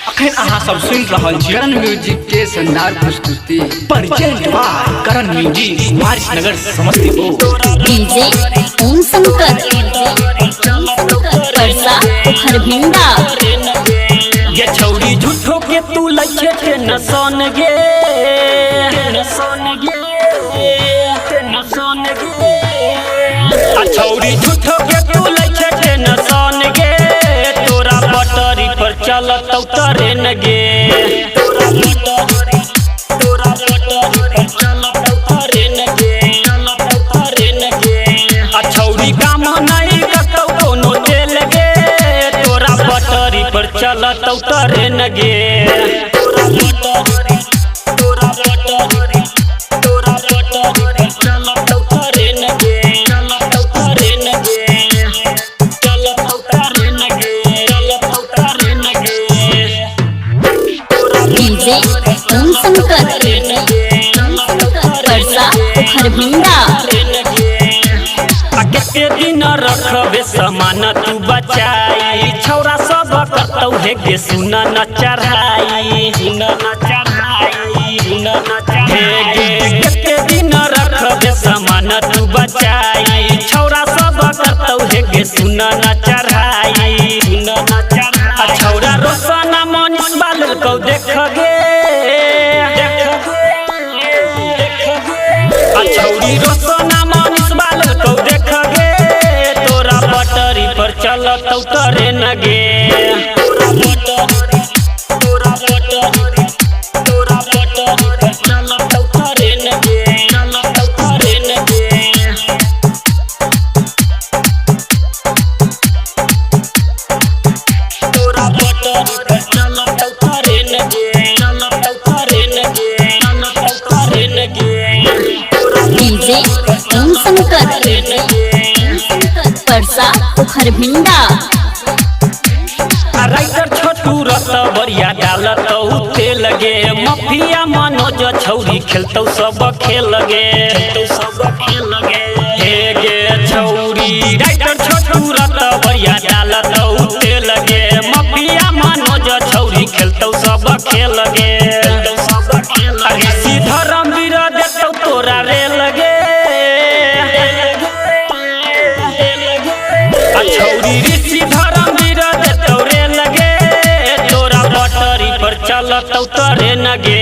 अखन अहाँ सब सुन रहल छी करण म्यूजिक के शानदार प्रस्तुति present by Karan music Warisnagar Samastipur. DJ Om Shankar Parsa Harbhinda. ये छौरी झूठो के तू लइछे के नसन गे आ छौरी झूठो के तू लइछे के नसन गे तोरा बटरी पर चलत ट्रेन गे तोरा बटरी पर चलत ट्रेन गे आ छौरी काम नहीं कतौ कोनो तेल गे तोरा बटरी पर चलत ट्रेन गे डीजे ओम शंकर परसा हरभिंडा। केते दिन रखबे सामान तू बचाई छौरा सब कतौ हे गे सुन न चढ़ाई हे गे केते दिन रखबे सामान तू बचाई छौरा सब कतौ हे गे सुन न चढ़ाई छौरा रोशना मनीष बालू को देख गे छौरी रोशना मनीष बालू को देख गे तोरा बटरी पर चलत ट्रेन गे डीजे ओम शंकर परसा हरभिंडा। राइटर छोटू रत बरिया डालत तेल गे मफिया मनोज छौरी खेलतौ सब खेल गे हे गे छौरी राइटर छोटू रत बरिया डालत तेल गे मफिया मनोज छौरी खेलतौ सब खेल गे धर्म वीर देतौ तोरा रेल गे छौरी ऋषि धर्म वीर देतौ रेल गे तोरा बटरी पर चलत ट्रेन गे।